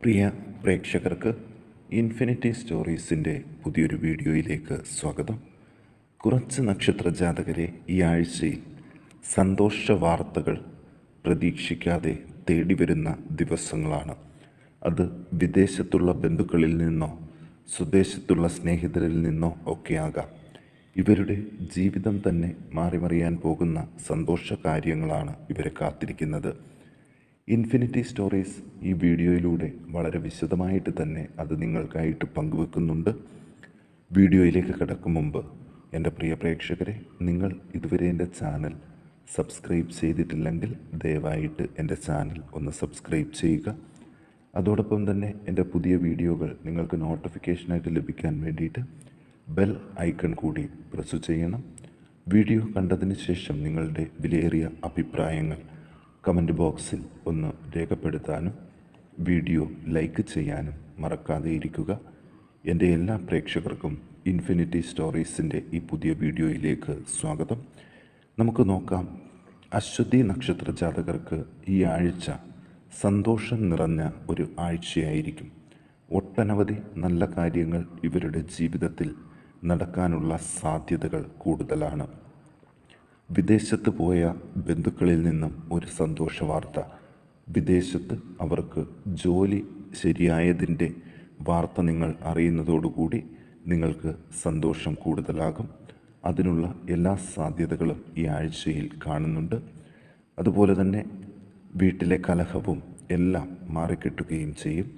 പ്രിയ പ്രേക്ഷകർക്ക് ഇൻഫിനിറ്റി സ്റ്റോറീസിൻ്റെ പുതിയൊരു വീഡിയോയിലേക്ക് സ്വാഗതം. കുറച്ച് നക്ഷത്ര ജാതകരെ ഈ ആഴ്ചയിൽ സന്തോഷ വാർത്തകൾ പ്രതീക്ഷിക്കാതെ തേടി വരുന്ന ദിവസങ്ങളാണ്. അത് വിദേശത്തുള്ള ബന്ധുക്കളിൽ നിന്നോ സ്വദേശത്തുള്ള സ്നേഹിതരിൽ നിന്നോ ഒക്കെയാകാം. ഇവരുടെ ജീവിതം തന്നെ മാറിമറിയാൻ പോകുന്ന സന്തോഷ കാര്യങ്ങളാണ് ഇവരെ കാത്തിരിക്കുന്നത്. ഇൻഫിനിറ്റി സ്റ്റോറീസ് ഈ വീഡിയോയിലൂടെ വളരെ വിശദമായിട്ട് തന്നെ അത് നിങ്ങൾക്കായിട്ട് പങ്കുവെക്കുന്നുണ്ട്. വീഡിയോയിലേക്ക് കടക്കും മുമ്പ് എൻ്റെ പ്രിയ പ്രേക്ഷകരെ, നിങ്ങൾ ഇതുവരെ എൻ്റെ ചാനൽ സബ്സ്ക്രൈബ് ചെയ്തിട്ടില്ലെങ്കിൽ ദയവായിട്ട് എൻ്റെ ചാനൽ ഒന്ന് സബ്സ്ക്രൈബ് ചെയ്യുക. അതോടൊപ്പം തന്നെ എൻ്റെ പുതിയ വീഡിയോകൾ നിങ്ങൾക്ക് നോട്ടിഫിക്കേഷനായിട്ട് ലഭിക്കാൻ വേണ്ടിയിട്ട് ബെൽ ഐക്കൺ കൂടി പ്രസ് ചെയ്യണം. വീഡിയോ കണ്ടതിന് ശേഷം നിങ്ങളുടെ വിലയേറിയ അഭിപ്രായങ്ങൾ കമൻറ്റ് ബോക്സിൽ ഒന്ന് രേഖപ്പെടുത്താനും വീഡിയോ ലൈക്ക് ചെയ്യാനും മറക്കാതെ ഇരിക്കുക. എൻ്റെ എല്ലാ പ്രേക്ഷകർക്കും ഇൻഫിനിറ്റി സ്റ്റോറീസിൻ്റെ ഈ പുതിയ വീഡിയോയിലേക്ക് സ്വാഗതം. നമുക്ക് നോക്കാം, അശ്വതി നക്ഷത്ര ജാതകർക്ക് ഈ ആഴ്ച സന്തോഷം നിറഞ്ഞ ഒരു ആഴ്ചയായിരിക്കും. ഒട്ടനവധി നല്ല കാര്യങ്ങൾ ഇവരുടെ ജീവിതത്തിൽ നടക്കാനുള്ള സാധ്യതകൾ കൂടുതലാണ്. വിദേശത്ത് പോയ ബന്ധുക്കളിൽ നിന്നും ഒരു സന്തോഷ വാർത്ത, വിദേശത്ത് അവർക്ക് ജോലി ശരിയായതിൻ്റെ വാർത്ത നിങ്ങൾ അറിയുന്നതോടുകൂടി നിങ്ങൾക്ക് സന്തോഷം കൂടുതലാകും. അതിനുള്ള എല്ലാ സാധ്യതകളും ഈ ആഴ്ചയിൽ കാണുന്നുണ്ട്. അതുപോലെ തന്നെ വീട്ടിലെ കലഹവും എല്ലാം മാറിക്കിട്ടുകയും ചെയ്യും.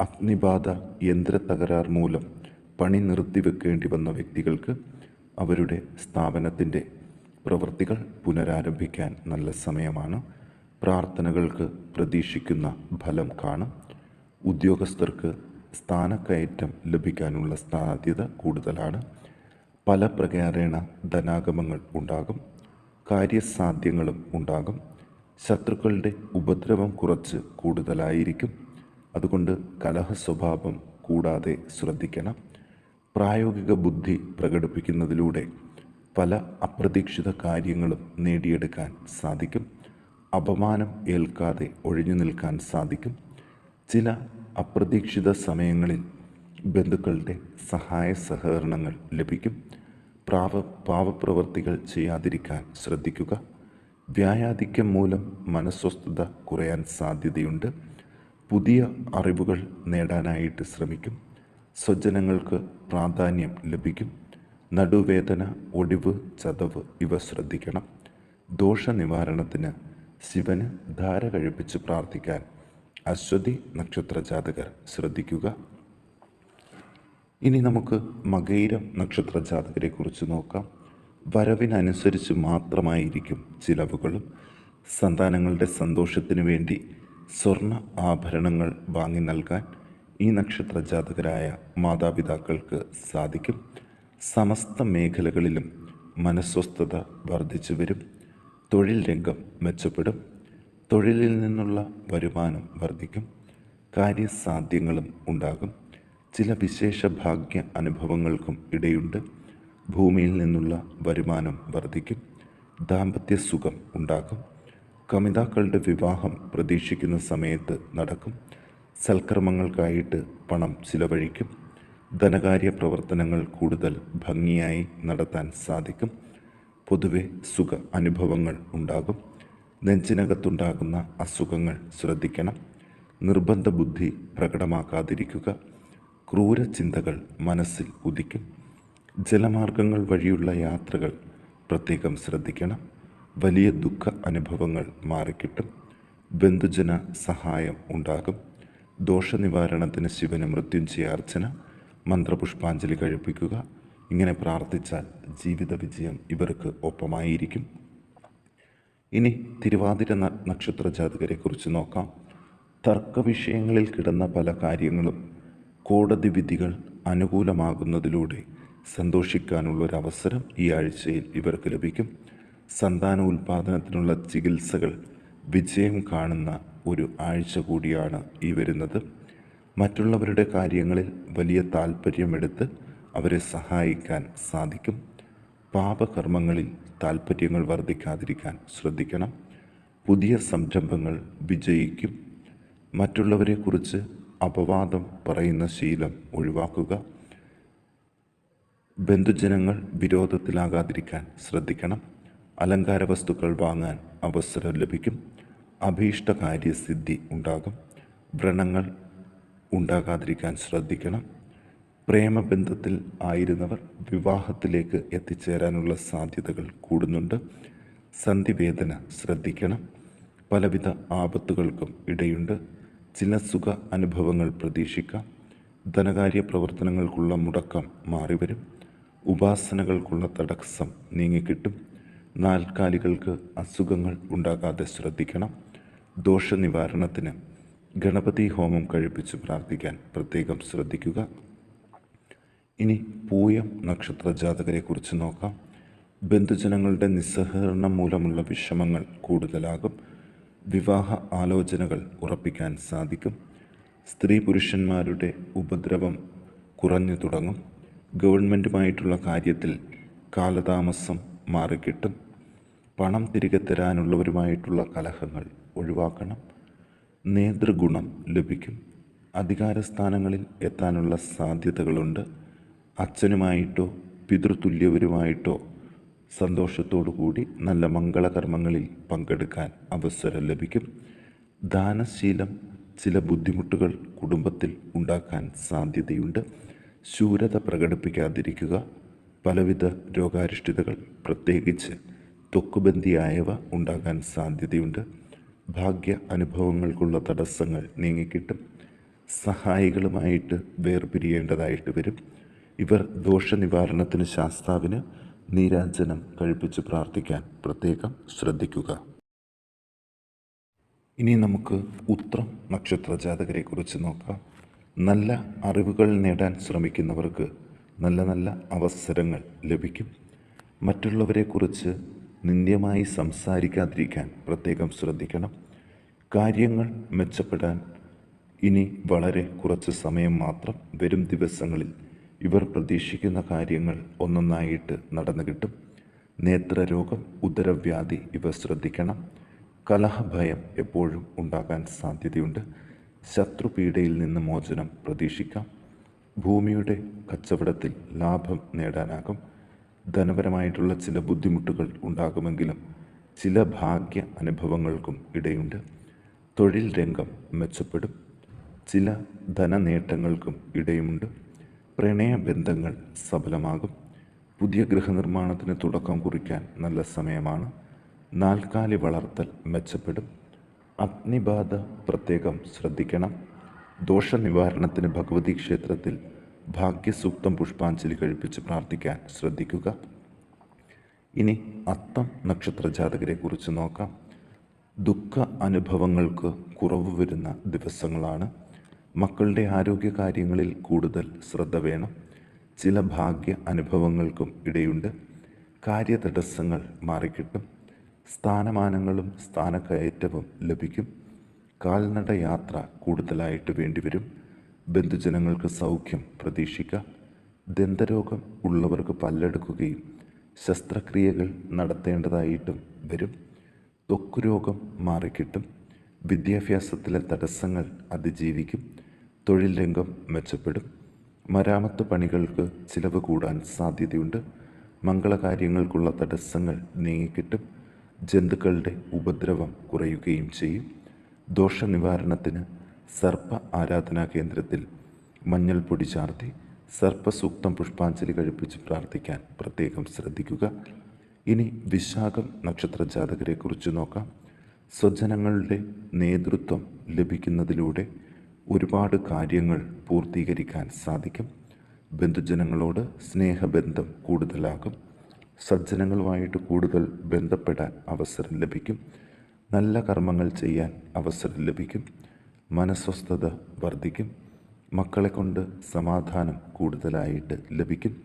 അഗ്നിബാധ, യന്ത്ര തകരാർ മൂലം പണി നിർത്തിവെക്കേണ്ടി വന്ന വ്യക്തികൾക്ക് അവരുടെ സ്ഥാപനത്തിൻ്റെ പ്രവൃത്തികൾ പുനരാരംഭിക്കാൻ നല്ല സമയമാണ്. പ്രാർത്ഥനകൾക്ക് പ്രതീക്ഷിക്കുന്ന ഫലം കാണും. ഉദ്യോഗസ്ഥർക്ക് സ്ഥാനക്കയറ്റം ലഭിക്കാനുള്ള സാധ്യത കൂടുതലാണ്. പല പ്രകാരേണ ധനാഗമങ്ങൾ ഉണ്ടാകും. കാര്യസാധ്യങ്ങളും ഉണ്ടാകും. ശത്രുക്കളുടെ ഉപദ്രവം കുറച്ച് കൂടുതലായിരിക്കും. അതുകൊണ്ട് കലഹ സ്വഭാവം കൂടാതെ ശ്രദ്ധിക്കണം. പ്രായോഗിക ബുദ്ധി പ്രകടിപ്പിക്കുന്നതിലൂടെ പല അപ്രതീക്ഷിത കാര്യങ്ങളും നേടിയെടുക്കാൻ സാധിക്കും. അപമാനം ഏൽക്കാതെ ഒഴിഞ്ഞു നിൽക്കാൻ സാധിക്കും. ചില അപ്രതീക്ഷിത സമയങ്ങളിൽ ബന്ധുക്കളുടെ സഹായ സഹകരണങ്ങൾ ലഭിക്കും. പാവപ്രവർത്തികൾ ചെയ്യാതിരിക്കാൻ ശ്രദ്ധിക്കുക. വ്യായാധിക്യം മൂലം മനസ്വസ്ഥത കുറയാൻ സാധ്യതയുണ്ട്. പുതിയ അറിവുകൾ നേടാനായിട്ട് ശ്രമിക്കും. സ്വജനങ്ങൾക്ക് പ്രാധാന്യം ലഭിക്കും. നടുവേദന, ഒടിവ്, ചതവ് ഇവ ശ്രദ്ധിക്കണം. ദോഷനിവാരണത്തിന് ശിവന് ധാര കഴിപ്പിച്ച് പ്രാർത്ഥിക്കാൻ അശ്വതി നക്ഷത്ര ജാതകർ ശ്രദ്ധിക്കുക. ഇനി നമുക്ക് മകയിരം നക്ഷത്ര ജാതകരെ കുറിച്ച് നോക്കാം. വരവിനനുസരിച്ച് മാത്രമായിരിക്കും ചിലവുകളും. സന്താനങ്ങളുടെ സന്തോഷത്തിനു വേണ്ടി സ്വർണ്ണ ആഭരണങ്ങൾ വാങ്ങി നൽകാൻ ഈ നക്ഷത്ര ജാതകരായ മാതാപിതാക്കൾക്ക് സാധിക്കും. സമസ്ത മേഖലകളിലും മനസ്വസ്ഥത വർദ്ധിച്ചു വരും. തൊഴിൽ രംഗം മെച്ചപ്പെടും. തൊഴിലിൽ നിന്നുള്ള വരുമാനം വർദ്ധിക്കും. കാര്യസാധ്യങ്ങളും ഉണ്ടാകും. ചില വിശേഷ ഭാഗ്യ അനുഭവങ്ങൾക്കും ഇടയുണ്ട്. ഭൂമിയിൽ നിന്നുള്ള വരുമാനം വർദ്ധിക്കും. ദാമ്പത്യ സുഖം ഉണ്ടാകും. കമിതാക്കളുടെ വിവാഹം പ്രതീക്ഷിക്കുന്ന സമയത്ത് നടക്കും. സൽക്കർമ്മങ്ങൾക്കായിട്ട് പണം ചിലവഴിക്കും. ധനകാര്യ പ്രവർത്തനങ്ങൾ കൂടുതൽ ഭംഗിയായി നടത്താൻ സാധിക്കും. പൊതുവെ സുഖ അനുഭവങ്ങൾ ഉണ്ടാകും. നെഞ്ചിനകത്തുണ്ടാകുന്ന അസുഖങ്ങൾ ശ്രദ്ധിക്കണം. നിർബന്ധ ബുദ്ധി പ്രകടമാക്കാതിരിക്കുക. ക്രൂര ചിന്തകൾ മനസ്സിൽ ഉദിക്കും. ജലമാർഗങ്ങൾ വഴിയുള്ള യാത്രകൾ പ്രത്യേകം ശ്രദ്ധിക്കണം. വലിയ ദുഃഖ അനുഭവങ്ങൾ മാറിക്കിട്ടും. ബന്ധുജന സഹായം ഉണ്ടാകും. ദോഷനിവാരണത്തിന് ശിവന് മൃത്യുഞ്ജയാർച്ചന, മന്ത്രപുഷ്പാഞ്ജലി കഴിപ്പിക്കുക. ഇങ്ങനെ പ്രാർത്ഥിച്ചാൽ ജീവിത വിജയം ഇവർക്ക് ഒപ്പമായിരിക്കും. ഇനി തിരുവാതിര നക്ഷത്ര ജാതകരെ കുറിച്ച് നോക്കാം. തർക്ക വിഷയങ്ങളിൽ കിടന്ന പല കാര്യങ്ങളും കോടതി വിധികൾ അനുകൂലമാകുന്നതിലൂടെ സന്തോഷിക്കാനുള്ളൊരവസരം ഈ ആഴ്ചയിൽ ഇവർക്ക് ലഭിക്കും. സന്താന ഉൽപാദനത്തിനുള്ള ചികിത്സകൾ വിജയം കാണുന്ന ഒരു ആഴ്ച കൂടിയാണ് ഈ വരുന്നത്. മറ്റുള്ളവരുടെ കാര്യങ്ങളിൽ വലിയ താല്പര്യമെടുത്ത് അവരെ സഹായിക്കാൻ സാധിക്കും. പാപകർമ്മങ്ങളിൽ താല്പര്യങ്ങൾ വർദ്ധിക്കാതിരിക്കാൻ ശ്രദ്ധിക്കണം. പുതിയ സംരംഭങ്ങൾ വിജയിക്കും. മറ്റുള്ളവരെക്കുറിച്ച് അപവാദം പറയുന്ന ശീലം ഒഴിവാക്കുക. ബന്ധുജനങ്ങൾ വിരോധത്തിലാകാതിരിക്കാൻ ശ്രദ്ധിക്കണം. അലങ്കാര വസ്തുക്കൾ വാങ്ങാൻ അവസരം ലഭിക്കും. അഭീഷ്ട കാര്യസിദ്ധി ഉണ്ടാകും. വ്രണങ്ങൾ ഉണ്ടാകാതിരിക്കാൻ ശ്രദ്ധിക്കണം. പ്രേമബന്ധത്തിൽ ആയിരുന്നവർ വിവാഹത്തിലേക്ക് എത്തിച്ചേരാനുള്ള സാധ്യതകൾ കൂടുന്നുണ്ട്. സന്ധിവേദന ശ്രദ്ധിക്കണം. പലവിധ ആപത്തുകൾക്കും ഇടയുണ്ട്. ചില സുഖ അനുഭവങ്ങൾ പ്രതീക്ഷിക്കാം. ധനകാര്യ പ്രവർത്തനങ്ങൾക്കുള്ള മുടക്കം മാറിവരും. ഉപാസനകൾക്കുള്ള തടസ്സം നീങ്ങിക്കിട്ടും. നാൽക്കാലികൾക്ക് അസുഖങ്ങൾ ഉണ്ടാകാതെ ശ്രദ്ധിക്കണം. ദോഷനിവാരണത്തിന് ഗണപതി ഹോമം കഴിപ്പിച്ച് പ്രാർത്ഥിക്കാൻ പ്രത്യേകം ശ്രദ്ധിക്കുക. ഇനി പൂയം നക്ഷത്ര ജാതകരെക്കുറിച്ച് നോക്കാം. ബന്ധുജനങ്ങളുടെ നിസ്സഹകരണം മൂലമുള്ള വിഷമങ്ങൾ കൂടുതലാകും. വിവാഹ ആലോചനകൾ ഉറപ്പിക്കാൻ സാധിക്കും. സ്ത്രീ പുരുഷന്മാരുടെ ഉപദ്രവം കുറഞ്ഞു തുടങ്ങും. ഗവൺമെൻറ്റുമായിട്ടുള്ള കാര്യത്തിൽ കാലതാമസം മാറിക്കിട്ടും. പണം തിരികെ തരാനുള്ളവരുമായിട്ടുള്ള കലഹങ്ങൾ ഒഴിവാക്കണം. നേതൃഗുണം ലഭിക്കും. അധികാരസ്ഥാനങ്ങളിൽ എത്താനുള്ള സാധ്യതകളുണ്ട്. അച്ഛനുമായിട്ടോ പിതൃതുല്യവരുമായിട്ടോ സന്തോഷത്തോടു കൂടി നല്ല മംഗളകർമ്മങ്ങളിൽ പങ്കെടുക്കാൻ അവസരം ലഭിക്കും. ദാനശീലം ചില ബുദ്ധിമുട്ടുകൾ കുടുംബത്തിൽ ഉണ്ടാക്കാൻ സാധ്യതയുണ്ട്. ശൂരത പ്രകടിപ്പിക്കാതിരിക്കുക. പലവിധ രോഗാരിഷ്ഠിതകൾ പ്രത്യേകിച്ച് ത്വക്കുബന്ധിയായവ ഉണ്ടാകാൻ സാധ്യതയുണ്ട്. ഭാഗ്യ അനുഭവങ്ങൾക്കുള്ള തടസ്സങ്ങൾ നീങ്ങിക്കിട്ടും. സഹായികളുമായിട്ട് വേർപിരിയേണ്ടതായിട്ട് വരും. ഇവർ ദോഷനിവാരണത്തിന് ശാസ്താവിന് നീരാഞ്ജനം കഴിപ്പിച്ച് പ്രാർത്ഥിക്കാൻ പ്രത്യേകം ശ്രദ്ധിക്കുക. ഇനി നമുക്ക് ഉത്രം നക്ഷത്ര ജാതകരെക്കുറിച്ച് നോക്കാം. നല്ല അറിവുകൾ നേടാൻ ശ്രമിക്കുന്നവർക്ക് നല്ല നല്ല അവസരങ്ങൾ ലഭിക്കും. മറ്റുള്ളവരെക്കുറിച്ച് നിന്ദ്യമായി സംസാരിക്കാതിരിക്കാൻ പ്രത്യേകം ശ്രദ്ധിക്കണം. കാര്യങ്ങൾ മെച്ചപ്പെടാൻ ഇനി വളരെ കുറച്ച് സമയം മാത്രം. വരും ദിവസങ്ങളിൽ ഇവർ പ്രതീക്ഷിക്കുന്ന കാര്യങ്ങൾ ഒന്നൊന്നായിട്ട് നടന്നു കിട്ടും. നേത്രരോഗം, ഉദരവ്യാധി ഇവ ശ്രദ്ധിക്കണം. കലഹഭയം എപ്പോഴും ഉണ്ടാകാൻ സാധ്യതയുണ്ട്. ശത്രുപീഡയിൽ നിന്ന് മോചനം പ്രതീക്ഷിക്കാം. ഭൂമിയുടെ കച്ചവടത്തിൽ ലാഭം നേടാനാകും. ധനപരമായിട്ടുള്ള ചില ബുദ്ധിമുട്ടുകൾ ഉണ്ടാകുമെങ്കിലും ചില ഭാഗ്യ അനുഭവങ്ങൾക്കും ഇടയുണ്ട്. തൊഴിൽ രംഗം മെച്ചപ്പെടും. ചില ധനനേട്ടങ്ങൾക്കും ഇടയുമുണ്ട്. പ്രണയബന്ധങ്ങൾ സഫലമാകും. പുതിയ ഗൃഹനിർമ്മാണത്തിന് തുടക്കം കുറിക്കാൻ നല്ല സമയമാണ്. നാൽക്കാലി വളർത്തൽ മെച്ചപ്പെടും. അഗ്നിബാധ പ്രത്യേകം ശ്രദ്ധിക്കണം. ദോഷനിവാരണത്തിന് ഭഗവതി ക്ഷേത്രത്തിൽ ഭാഗ്യസൂക്തം പുഷ്പാഞ്ജലി കഴിപ്പിച്ച് പ്രാർത്ഥിക്കാൻ ശ്രദ്ധിക്കുക. ഇനി അത്തം നക്ഷത്ര ജാതകരെക്കുറിച്ച് നോക്കാം. ദുഃഖ അനുഭവങ്ങൾക്ക് കുറവ് വരുന്ന ദിവസങ്ങളാണ്. മക്കളുടെ ആരോഗ്യകാര്യങ്ങളിൽ കൂടുതൽ ശ്രദ്ധ വേണം. ചില ഭാഗ്യ അനുഭവങ്ങൾക്കും ഇടയുണ്ട്. കാര്യതടസ്സങ്ങൾ മാറിക്കിട്ടും. സ്ഥാനമാനങ്ങളും സ്ഥാനക്കയറ്റവും ലഭിക്കും. കാൽനട യാത്ര കൂടുതലായിട്ട് വേണ്ടിവരും. ബന്ധുജനങ്ങൾക്ക് സൗഖ്യം പ്രതീക്ഷിക്കാം. ദന്തരോഗം ഉള്ളവർക്ക് പല്ലെടുക്കുകയും ശസ്ത്രക്രിയകൾ നടത്തേണ്ടതായിട്ടും വരും. ത്വക്കുരോഗം മാറിക്കിട്ടും. വിദ്യാഭ്യാസത്തിലെ തടസ്സങ്ങൾ അതിജീവിക്കും. തൊഴിൽ രംഗം മെച്ചപ്പെടും. മരാമത്ത് പണികൾക്ക് ചിലവ് കൂടാൻ സാധ്യതയുണ്ട്. മംഗളകാര്യങ്ങൾക്കുള്ള തടസ്സങ്ങൾ നീങ്ങിക്കിട്ടും. ജന്തുക്കളുടെ ഉപദ്രവം കുറയുകയും ചെയ്യും. ദോഷനിവാരണത്തിന് സർപ്പ ആരാധനാ കേന്ദ്രത്തിൽ മഞ്ഞൾപ്പൊടി ചാർത്തി സർപ്പസൂക്തം പുഷ്പാഞ്ജലി കഴിപ്പിച്ച് പ്രാർത്ഥിക്കാൻ പ്രത്യേകം ശ്രദ്ധിക്കുക. ഇനി വിശാഖം നക്ഷത്ര ജാതകരെക്കുറിച്ച് നോക്കാം. സ്വജനങ്ങളുടെ നേതൃത്വം ലഭിക്കുന്നതിലൂടെ ഒരുപാട് കാര്യങ്ങൾ പൂർത്തീകരിക്കാൻ സാധിക്കും. ബന്ധുജനങ്ങളോട് സ്നേഹബന്ധം കൂടുതലാകും. സജ്ജനങ്ങളുമായിട്ട് കൂടുതൽ ബന്ധപ്പെടാൻ അവസരം ലഭിക്കും. നല്ല കർമ്മങ്ങൾ ചെയ്യാൻ അവസരം ലഭിക്കും. മനസ്വസ്ഥത വർദ്ധിക്കും. മക്കളെ കൊണ്ട് സമാധാനം കൂടുതലായിട്ട് ലഭിക്കും.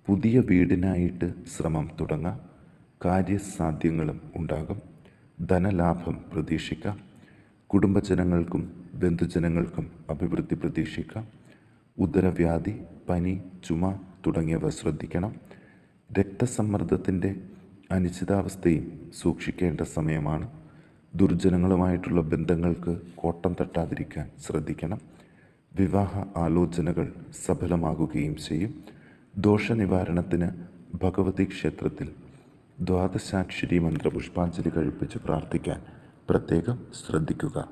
പുതിയ വീടിനായിട്ട് ശ്രമം തുടങ്ങാം. കാര്യസാധ്യങ്ങളും ഉണ്ടാകും. ധനലാഭം പ്രതീക്ഷിക്കാം. കുടുംബജനങ്ങൾക്കും ബന്ധുജനങ്ങൾക്കും അഭിവൃദ്ധി പ്രതീക്ഷിക്കാം. ഉദരവ്യാധി, പനി, ചുമ തുടങ്ങിയവ ശ്രദ്ധിക്കണം. രക്തസമ്മർദ്ദത്തിൻ്റെ അനിശ്ചിതാവസ്ഥയും സൂക്ഷിക്കേണ്ട സമയമാണ്. ദുർജനങ്ങളുമായിട്ടുള്ള ബന്ധങ്ങൾക്ക് കോട്ടം തട്ടാതിരിക്കാൻ ശ്രദ്ധിക്കണം. വിവാഹ ആലോചനകൾ സഫലമാകുകയും ചെയ്യും. ദോഷനിവാരണത്തിന് ഭഗവതി ക്ഷേത്രത്തിൽ ദ്വാദശാക്ഷരി മന്ത്രപുഷ്പാഞ്ജലി കഴിപ്പിച്ച് പ്രാർത്ഥിക്കാൻ പ്രത്യേകം ശ്രദ്ധിക്കുക.